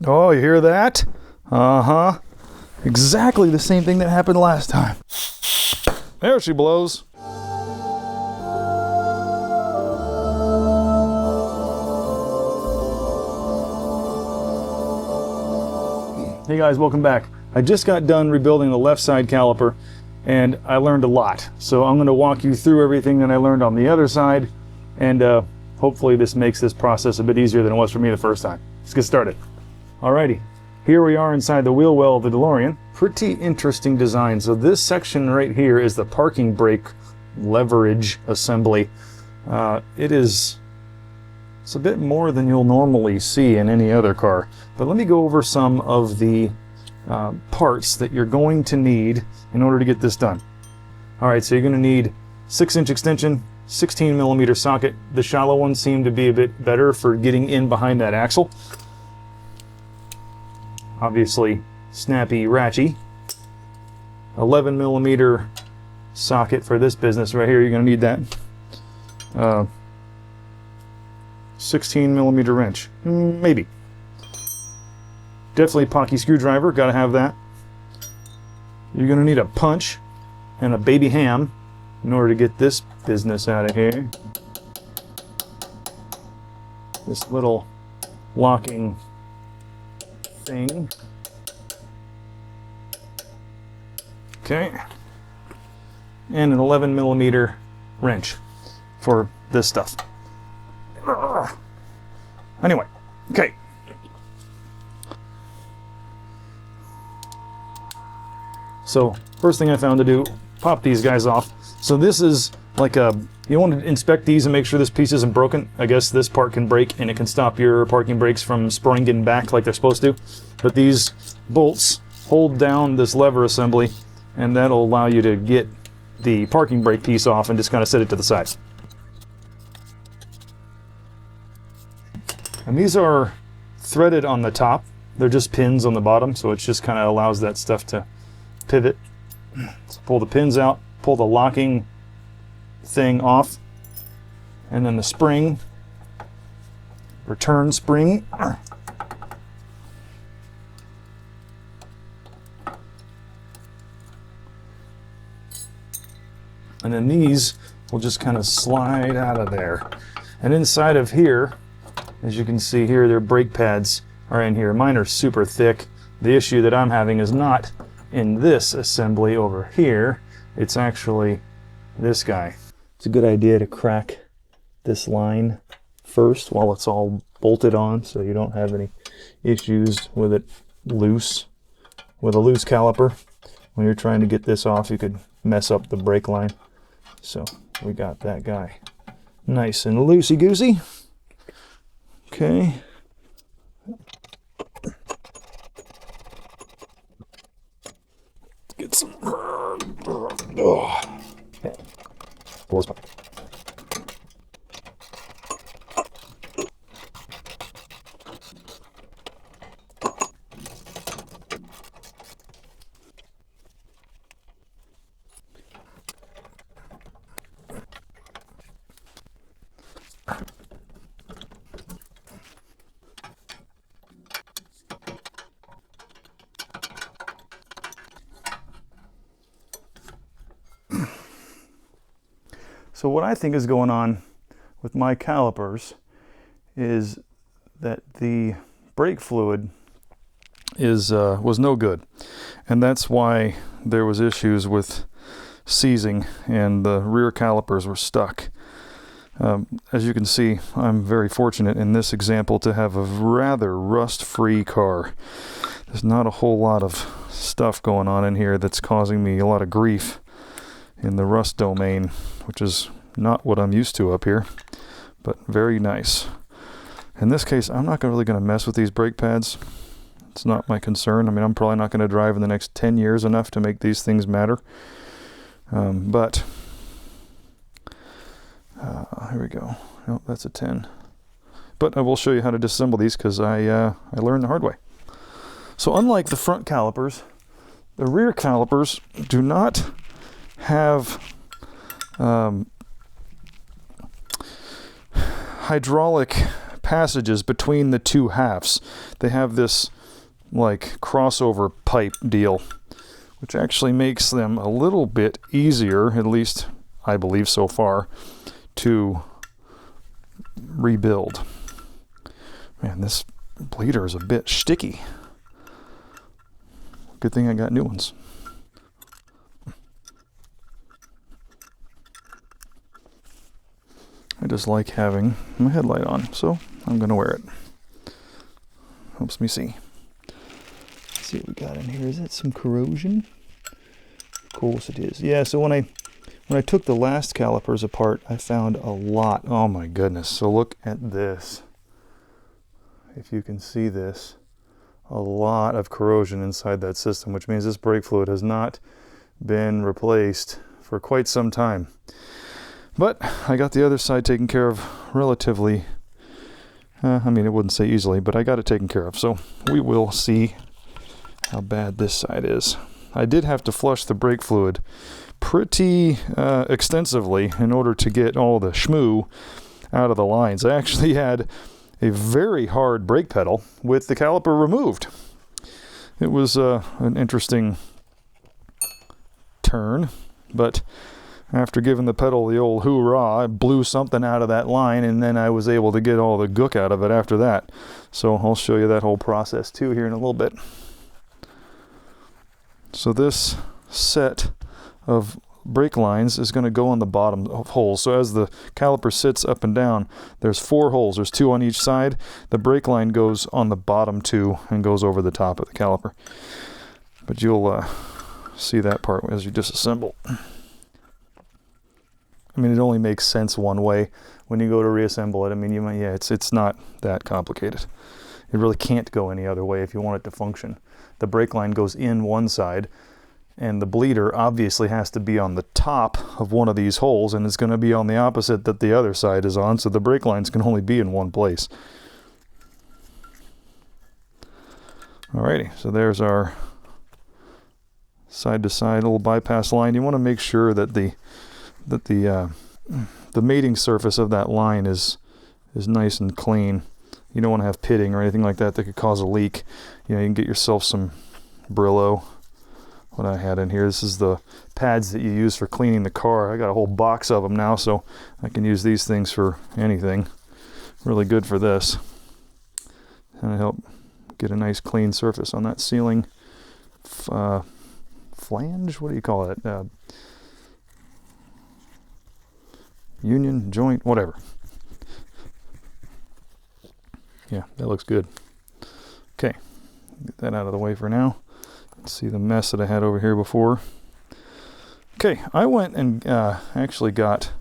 Oh, you hear that? Uh-huh. Exactly the same thing that happened last time. There she blows. Hey guys, welcome back. I just got done rebuilding the left side caliper and I learned a lot. So I'm going to walk you through everything that I learned on the other side, and hopefully this makes this process a bit easier than it was for me the first time. Let's get started. Alrighty, here we are inside the wheel well of the Delorean. Pretty interesting design. So this section right here is the parking brake leverage assembly. It's a bit more than you'll normally see in any other car. But let me go over some of the parts that you're going to need in order to get this done. Alright, so you're going to need 6-inch extension, 16mm socket. The shallow ones seem to be a bit better for getting in behind that axle. Obviously, snappy ratchet. 11mm socket for this business right here, you're going to need that. 16mm wrench, maybe. Definitely Pocky screwdriver, gotta have that. You're gonna need a punch and a baby ham in order to get this business out of here. This little locking thing. Okay. And an 11mm wrench for this stuff. Anyway, okay. So first thing I found to do, pop these guys off. So this is like you want to inspect these and make sure this piece isn't broken. I guess this part can break and it can stop your parking brakes from springing back like they're supposed to. But these bolts hold down this lever assembly, and that'll allow you to get the parking brake piece off and just kind of set it to the side. And these are threaded on the top. They're just pins on the bottom, so it just kind of allows that stuff to pivot. So pull the pins out, pull the locking thing off, and then the spring, return spring. And then these will just kind of slide out of there. And inside of here, as you can see here, their brake pads are in here. Mine are super thick. The issue that I'm having is not in this assembly over here. It's actually this guy. It's a good idea to crack this line first while it's all bolted on, so you don't have any issues with it loose. With a loose caliper, when you're trying to get this off, you could mess up the brake line. So we got that guy nice and loosey-goosey. Okay. Get some. Oh. Yeah. Blows back. So what I think is going on with my calipers is that the brake fluid was no good, and that's why there was issues with seizing and the rear calipers were stuck. As you can see, I'm very fortunate in this example to have a rather rust-free car. There's not a whole lot of stuff going on in here that's causing me a lot of grief in the rust domain, which is not what I'm used to up here, but very nice. In this case, I'm not really going to mess with these brake pads. It's not my concern. I mean, I'm probably not going to drive in the next 10 years enough to make these things matter. But here we go. Oh, that's a 10. But I will show you how to disassemble these because I learned the hard way. So unlike the front calipers, the rear calipers do not have hydraulic passages between the two halves. They have this like crossover pipe deal, which actually makes them a little bit easier, at least I believe so far, to rebuild. Man, this bleeder is a bit sticky. Good thing I got new ones. I just like having my headlight on, so I'm going to wear it. Helps me see. Let's see what we got in here. Is that some corrosion? Of course it is. Yeah, so when I took the last calipers apart, I found a lot. Oh my goodness. So look at this. If you can see this, a lot of corrosion inside that system, which means this brake fluid has not been replaced for quite some time. But I got the other side taken care of relatively, I mean, I wouldn't say easily, but I got it taken care of. So we will see how bad this side is. I did have to flush the brake fluid pretty extensively in order to get all the schmoo out of the lines. I actually had a very hard brake pedal with the caliper removed. It was an interesting turn, but after giving the pedal the old hoorah, I blew something out of that line, and then I was able to get all the gook out of it after that. So I'll show you that whole process too here in a little bit. So this set of brake lines is going to go on the bottom of holes. So as the caliper sits up and down, there's 4 holes. There's 2 on each side. The brake line goes on the bottom 2 and goes over the top of the caliper. But you'll see that part as you disassemble. I mean, it only makes sense one way when you go to reassemble it. I mean, you might, yeah, it's not that complicated. It really can't go any other way if you want it to function. The brake line goes in one side, and the bleeder obviously has to be on the top of one of these holes, and it's going to be on the opposite that the other side is on, so the brake lines can only be in one place. Alrighty, so there's our side-to-side little bypass line. You want to make sure that the mating surface of that line is nice and clean. You don't want to have pitting or anything like that that could cause a leak. You know, you can get yourself some Brillo. What I had in here, this is the pads that you use for cleaning the car. I got a whole box of them now, so I can use these things for anything. Really good for this. And help get a nice clean surface on that sealing flange. What do you call it? Union, joint, whatever. Yeah, that looks good. Okay, get that out of the way for now. Let's see the mess that I had over here before. Okay, I went and actually got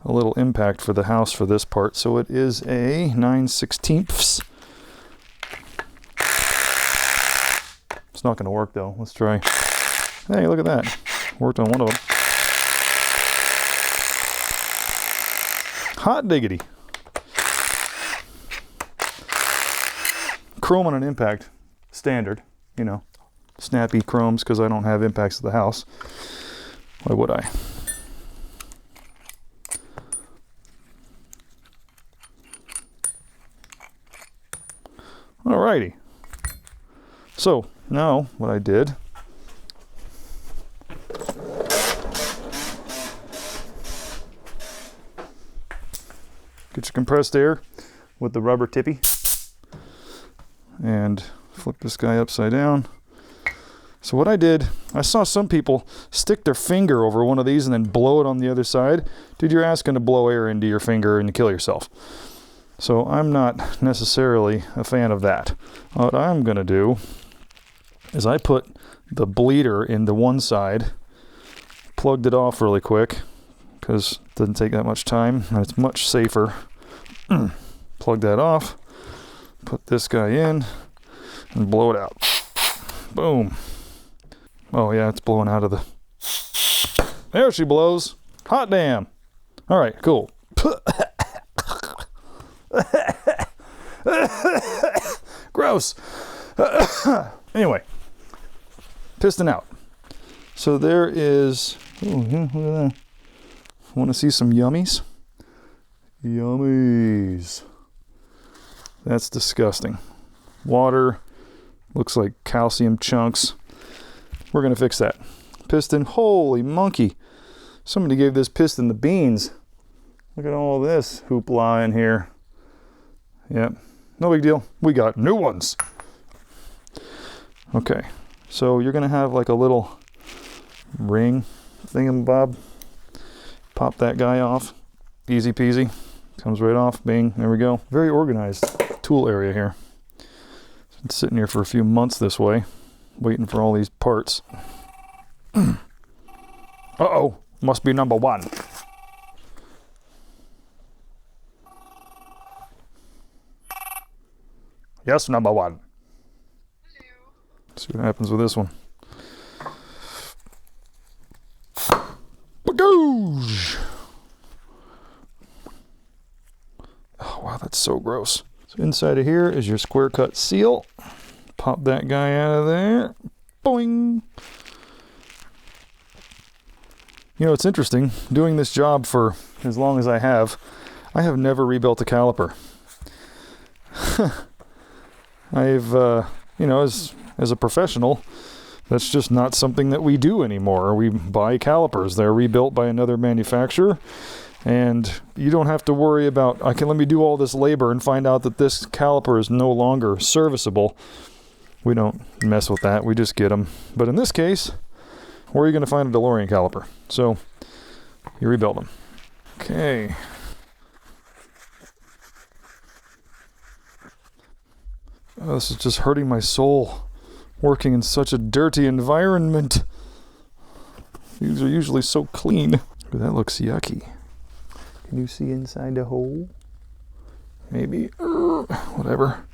a little impact for the house for this part. So it is a 9/16. It's not going to work though. Let's try. Hey, look at that. Worked on one of them. Hot diggity. Chrome on an impact, standard, you know, snappy chromes because I don't have impacts to the house. Why would I? Alrighty. So now what I did, get your compressed air with the rubber tippy and flip this guy upside down. So what I did, I saw some people stick their finger over one of these and then blow it on the other side. Dude, you're asking to blow air into your finger and kill yourself. So I'm not necessarily a fan of that. What I'm going to do is I put the bleeder into one side, plugged it off really quick because it doesn't take that much time and it's much safer. Plug that off, put this guy in, and blow it out. Boom. Oh yeah, it's blowing out of the... There she blows. Hot damn. All right, cool. Gross. Anyway, piston out. So there is... Oh, yeah, look at that. Want to see some yummies? Yummies. That's disgusting. Water, looks like calcium chunks. We're going to fix that. Piston, holy monkey. Somebody gave this piston the beans. Look at all this hoopla in here. Yep, no big deal. We got new ones. Okay, so you're going to have like a little ring thingamabob. Pop that guy off. Easy peasy. Comes right off. Bing. There we go. Very organized tool area here. Been sitting here for a few months this way, waiting for all these parts. Uh-oh. Must be number one. Yes, number one. See what happens with this one. Bagoosh! Oh, wow, that's so gross. So inside of here is your square cut seal. Pop that guy out of there. Boing! You know, it's interesting. Doing this job for as long as I have never rebuilt a caliper. You know, as a professional, that's just not something that we do anymore. We buy calipers. They're rebuilt by another manufacturer. And you don't have to worry about, let me do all this labor and find out that this caliper is no longer serviceable. We don't mess with that. We just get them. But in this case, where are you going to find a Delorean caliper? So, you rebuild them. Okay. Oh, this is just hurting my soul, working in such a dirty environment. These are usually so clean. Ooh, that looks yucky. Can you see inside the hole? Maybe. Whatever.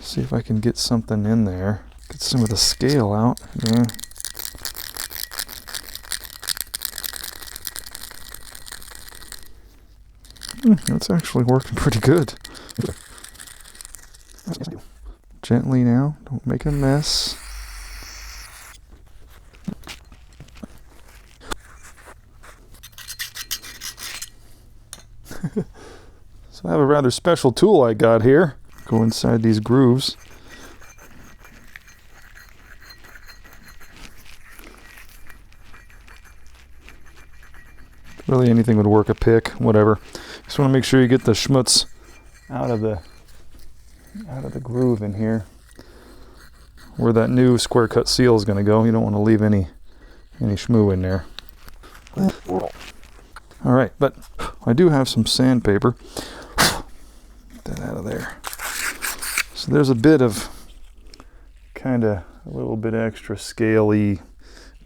See if I can get something in there. Get some of the scale out. Yeah. That's actually working pretty good. Gently now. Don't make a mess. So I have a rather special tool I got here. Go inside these grooves. Really anything would work, a pick, whatever. Just want to make sure you get the schmutz out of the groove in here. Where that new square cut seal is going to go. You don't want to leave any schmoo in there. Alright, but I do have some sandpaper. Get that out of there. So there's a bit of a little bit extra scaly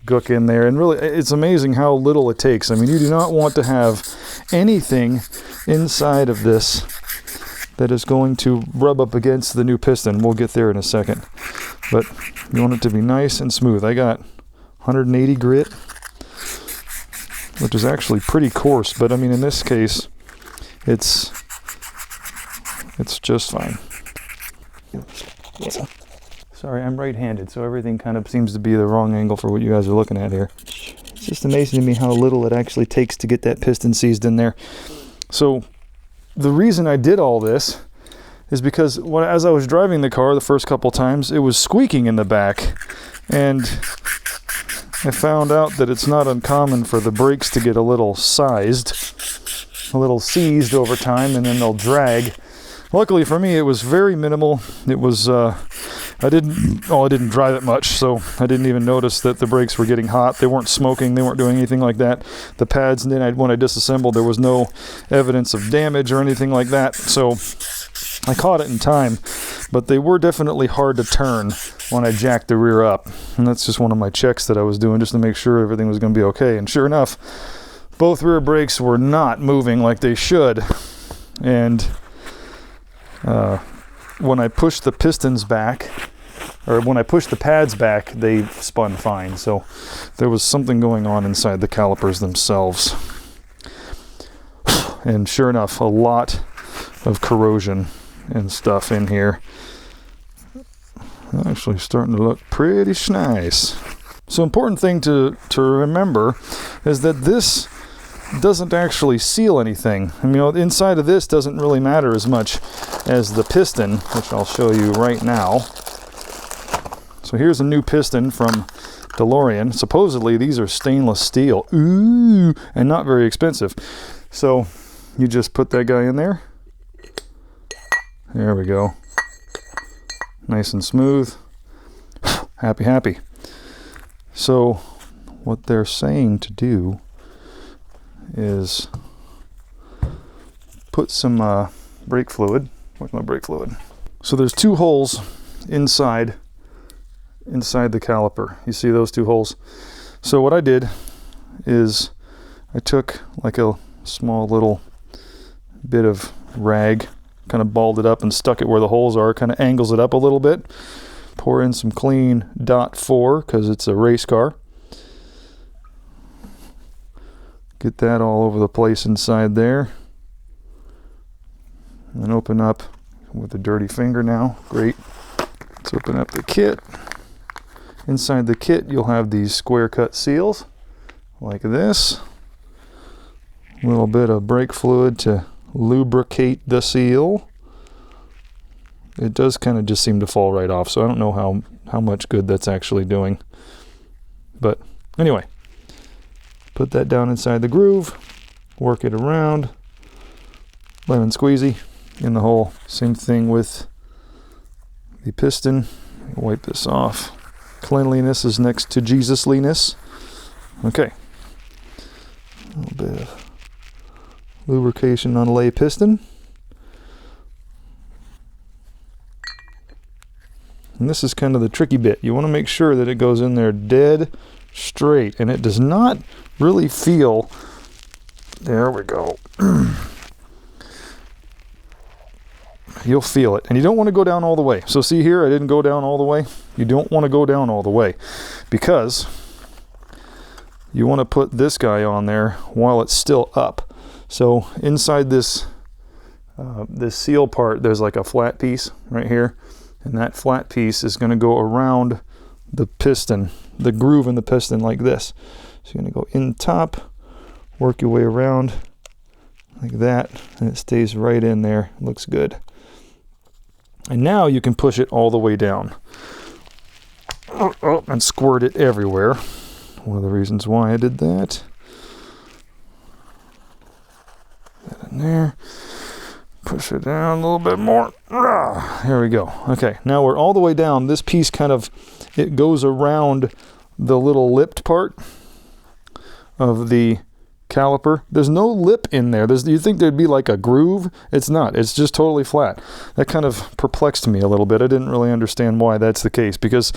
gook in there, and really it's amazing how little it takes. I mean, you do not want to have anything inside of this that is going to rub up against the new piston. We'll get there in a second, but you want it to be nice and smooth. I got 180 grit, which is actually pretty coarse, but I mean in this case it's just fine. Sorry, I'm right-handed, so everything kind of seems to be the wrong angle for what you guys are looking at here. It's just amazing to me how little it actually takes to get that piston seized in there. So the reason I did all this is because as I was driving the car the first couple times, it was squeaking in the back, and I found out that it's not uncommon for the brakes to get a little seized over time, and then they'll drag. Luckily for me, it was very minimal. It was, I didn't drive it much, so I didn't even notice that the brakes were getting hot. They weren't smoking, they weren't doing anything like that. The pads, and then when I disassembled, there was no evidence of damage or anything like that, so I caught it in time. But they were definitely hard to turn when I jacked the rear up. And that's just one of my checks that I was doing just to make sure everything was going to be okay. And sure enough, both rear brakes were not moving like they should. And when I pushed the pistons back, or when I pushed the pads back, they spun fine. So there was something going on inside the calipers themselves. And sure enough, a lot of corrosion and stuff in here. Actually starting to look pretty nice. So important thing to remember is that this doesn't actually seal anything. I mean, you know, the inside of this doesn't really matter as much as the piston, which I'll show you right now. So here's a new piston from Delorean. Supposedly these are stainless steel. Ooh, and not very expensive. So you just put that guy in there. There we go. Nice and smooth. Happy, happy. So what they're saying to do is put some brake fluid. Where's my brake fluid? So there's two holes inside the caliper. You see those two holes? So what I did is I took like a small little bit of rag, kind of balled it up and stuck it where the holes are, kind of angles it up a little bit. Pour in some clean .4 because it's a race car. Get that all over the place inside there. And open up with a dirty finger now. Great. Let's open up the kit. Inside the kit you'll have these square cut seals like this. A little bit of brake fluid to lubricate the seal. It does kind of just seem to fall right off, so I don't know how much good that's actually doing. But anyway, put that down inside the groove, work it around, lemon squeezy in the hole. Same thing with the piston. Wipe this off. Cleanliness is next to Jesusliness. Okay. A little bit of lubrication on a lay piston. And this is kind of the tricky bit. You want to make sure that it goes in there dead straight, and it does not really feel. There we go. You'll feel it, and you don't want to go down all the way. So see here, I didn't go down all the way. You don't want to go down all the way because you want to put this guy on there while it's still up. So inside this this seal part, there's like a flat piece right here, and that flat piece is going to go around the piston, the groove in the piston like this. So you're going to go in top, work your way around like that, and it stays right in there. Looks good. And now you can push it all the way down. And squirt it everywhere. One of the reasons why I did that. Get that in there. Push it down a little bit more. Here we go. Okay, now we're all the way down. This piece kind of, it goes around the little lipped part of the caliper. There's no lip in there. You'd think there'd be like a groove. It's not. It's just totally flat. That kind of perplexed me a little bit. I didn't really understand why that's the case, because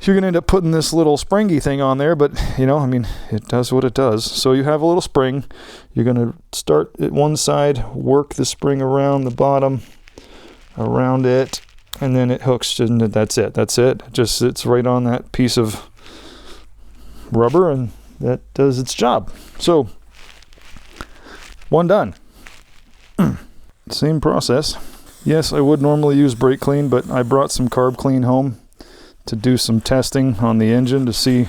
you're going to end up putting this little springy thing on there, but you know, I mean, it does what it does. So you have a little spring. You're going to start at one side, work the spring around the bottom, around it, and then it hooks, and that's it. That's it. It just sits right on that piece of rubber, and that does its job. So, one done. Same process. Yes, I would normally use brake clean, but I brought some carb clean home to do some testing on the engine to see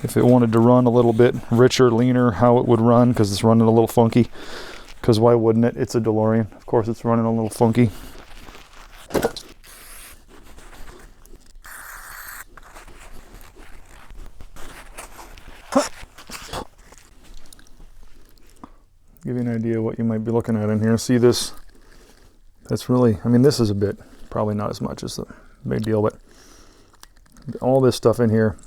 if it wanted to run a little bit richer, leaner, how it would run, because it's running a little funky. Because why wouldn't it? It's a DeLorean. Of course it's running a little funky. Give you an idea of what you might be looking at in here. See this? That's really, I mean, this is a bit, probably not as much as the big deal, but all this stuff in here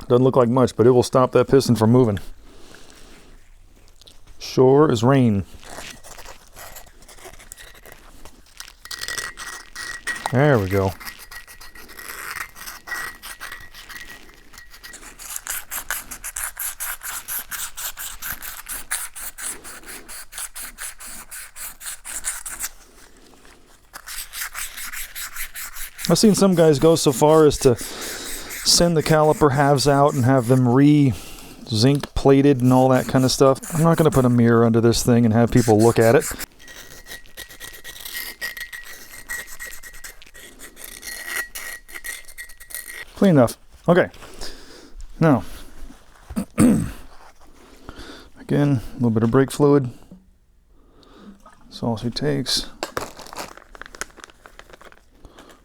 doesn't look like much, but it will stop that piston from moving. Sure as rain. There we go. I've seen some guys go so far as to send the caliper halves out and have them zinc plated and all that kind of stuff. I'm not going to put a mirror under this thing and have people look at it. Clean enough. Okay. Now, I Again, a little bit of brake fluid. That's all she takes.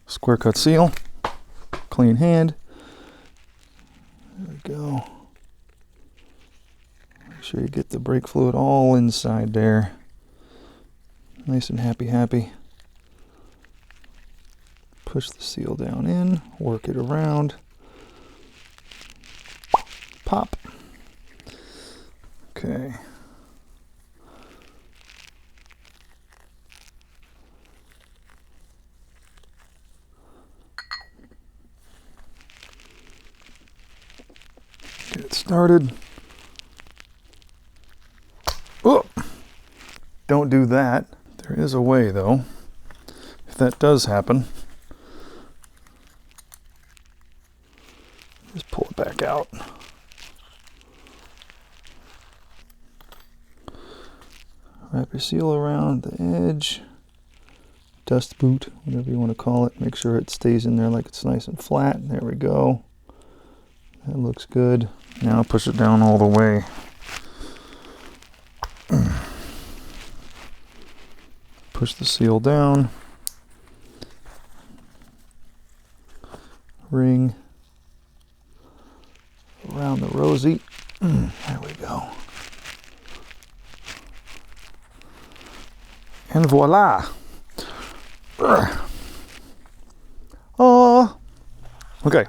Square cut seal. Clean hand. There we go. Make sure you get the brake fluid all inside there. Nice and happy. Push the seal down in, work it around. Pop. Okay. Get it started. Oh! Don't do that. There is a way though. If that does happen, just pull it back out. Wrap your seal around the edge. Dust boot, whatever you want to call it. Make sure it stays in there like it's nice and flat. There we go. That looks good. Now push it down all the way. Push the seal down. Ring around the rosy. There we go. And voila. Oh. Okay.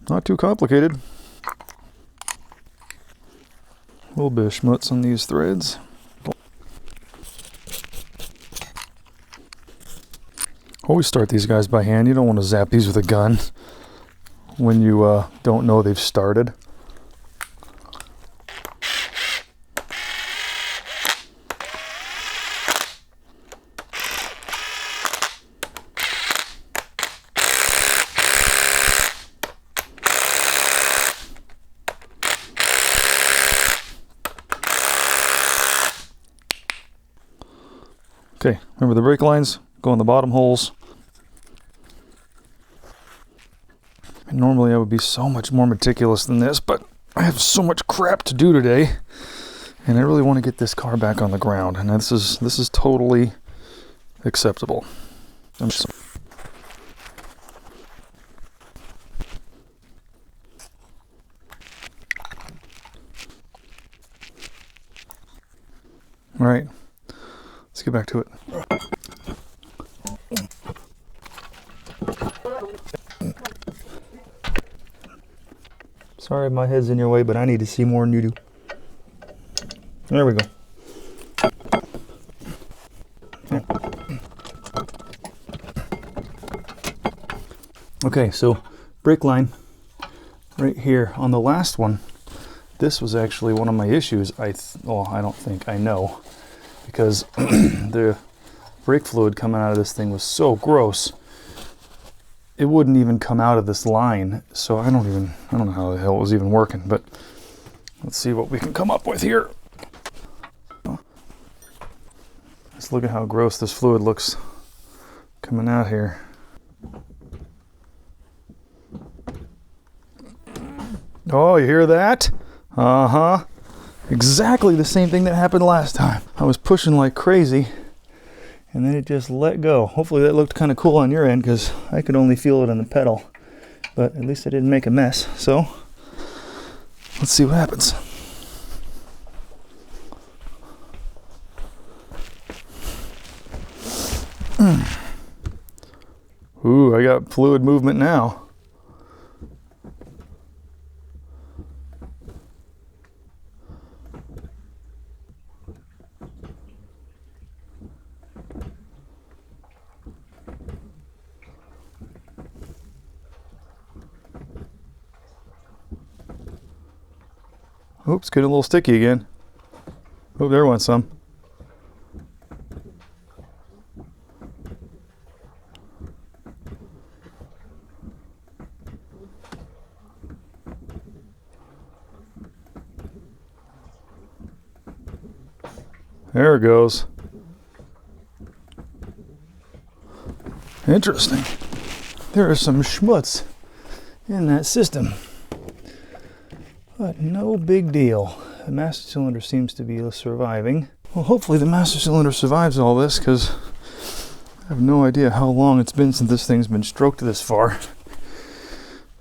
Not too complicated. A little bit of schmutz on these threads. Always start these guys by hand. You don't want to zap these with a gun when you don't know they've started. Okay, remember the brake lines go in the bottom holes. And normally I would be so much more meticulous than this, but I have so much crap to do today, and I really want to get this car back on the ground, and this is totally acceptable. All right. Let's get back to it. Sorry, my head's in your way, but I need to see more than you do. There we go. Yeah. Okay, so brake line right here on the last one. This was actually one of my issues. I don't think, I know. Because the brake fluid coming out of this thing was so gross, it wouldn't even come out of this line. So I don't know how the hell it was even working, but let's see what we can come up with here. Let's look at how gross this fluid looks coming out here. Oh, you hear that? Uh-huh. Exactly the same thing that happened last time. I was pushing like crazy and then it just let go. Hopefully that looked kind of cool on your end because I could only feel it on the pedal, but at least I didn't make a mess. So let's see what happens. Ooh, I got fluid movement now. Oops, getting a little sticky again. Oh, there went some. There it goes. Interesting. There is some schmutz in that system. But no big deal. The master cylinder seems to be surviving. Well, hopefully the master cylinder survives all this, because I have no idea how long it's been since this thing's been stroked this far.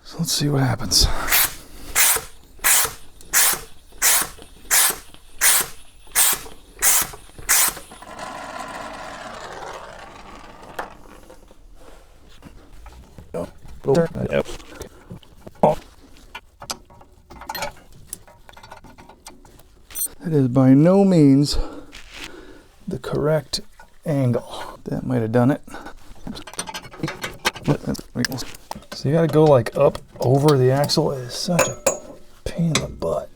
So let's see what happens. It is by no means the correct angle. That might have done it. So you got to go like up over the axle. It is such a pain in the butt.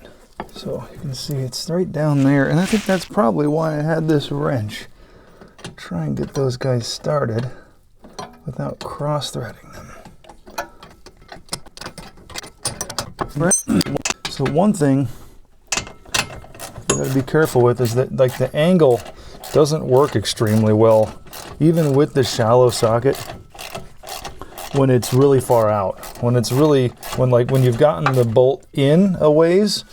So you can see it's right down there, and I think that's probably why I had this wrench. Try and get those guys started without cross-threading them. So one thing you got to be careful with is that like the angle doesn't work extremely well, even with the shallow socket, when it's really far out. When you've gotten the bolt in a ways,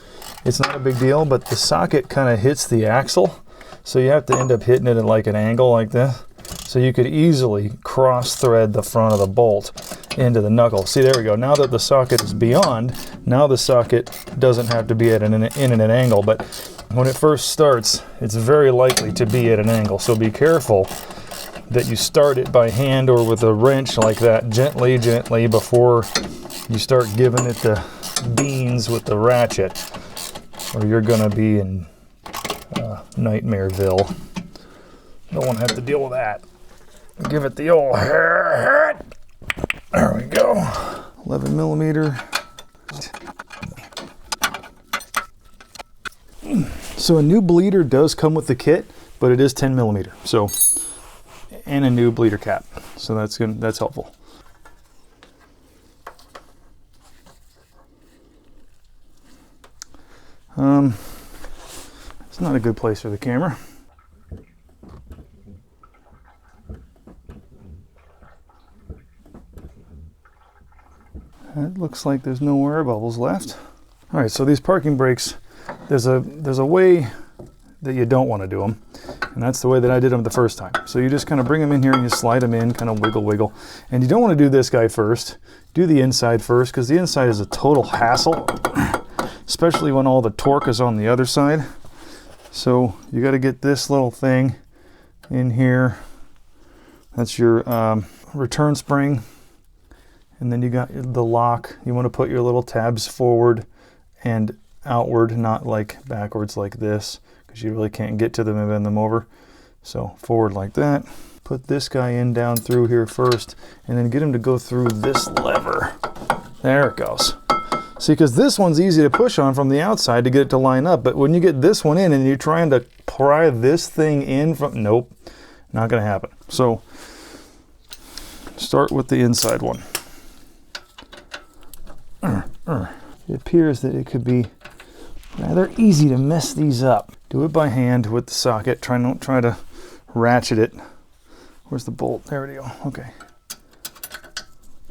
it's not a big deal, but the socket kind of hits the axle, so you have to end up hitting it at like an angle like this. So you could easily cross thread the front of the bolt into the knuckle. See, there we go. Now that the socket is beyond, now the socket doesn't have to be at an angle, but when it first starts, it's very likely to be at an angle. So be careful that you start it by hand or with a wrench like that, gently before you start giving it the beans with the ratchet, or you're gonna be in Nightmareville. Don't want to have to deal with that. Give it the old there we go. 11 millimeter. So a new bleeder does come with the kit, but it is 10 millimeter. So, and a new bleeder cap. So that's good. That's helpful. It's not a good place for the camera. It looks like there's no air bubbles left. All right, so these parking brakes, there's a way that you don't want to do them, and that's the way that I did them the first time. So you just kind of bring them in here and you slide them in, kind of wiggle, and you don't want to do this guy first. Do the inside first, because the inside is a total hassle, especially when all the torque is on the other side. So you got to get this little thing in here. That's your return spring. And then you got the lock. You want to put your little tabs forward and outward, not like backwards like this, because you really can't get to them and bend them over. So forward like that. Put this guy in down through here first, and then get him to go through this lever. There it goes. See, because this one's easy to push on from the outside to get it to line up, but when you get this one in and you're trying to pry this thing in from, nope, not going to happen. So start with the inside one. It appears that it could be rather easy to mess these up. Do it by hand with the socket. Don't try to ratchet it. Where's the bolt? There we go. Okay.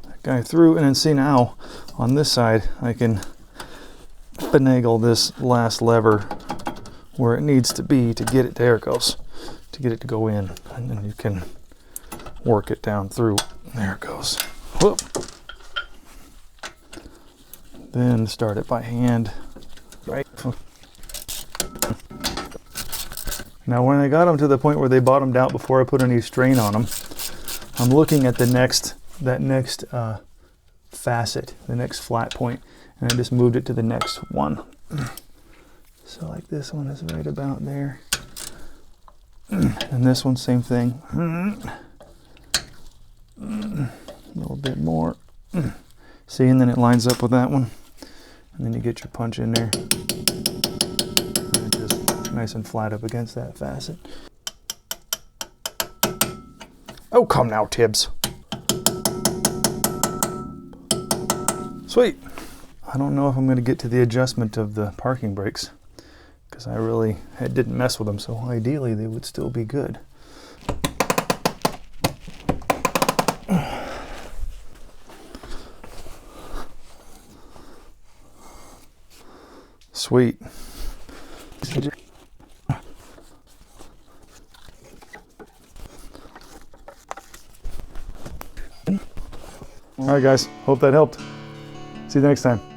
That guy through, and then see now on this side I can finagle this last lever where it needs to be to get it. There it goes. To get it to go in, and then you can work it down through. There it goes. Whoop. Then start it by hand. Right. Now when I got them to the point where they bottomed out before I put any strain on them, I'm looking at that next facet, the next flat point, and I just moved it to the next one. So like this one is right about there. And this one, same thing. A little bit more. See, and then it lines up with that one. And then you get your punch in there. And just nice and flat up against that facet. Oh, come now, Tibbs. Sweet. I don't know if I'm going to get to the adjustment of the parking brakes, because I didn't mess with them, so ideally they would still be good. Sweet. All right, guys. Hope that helped. See you next time.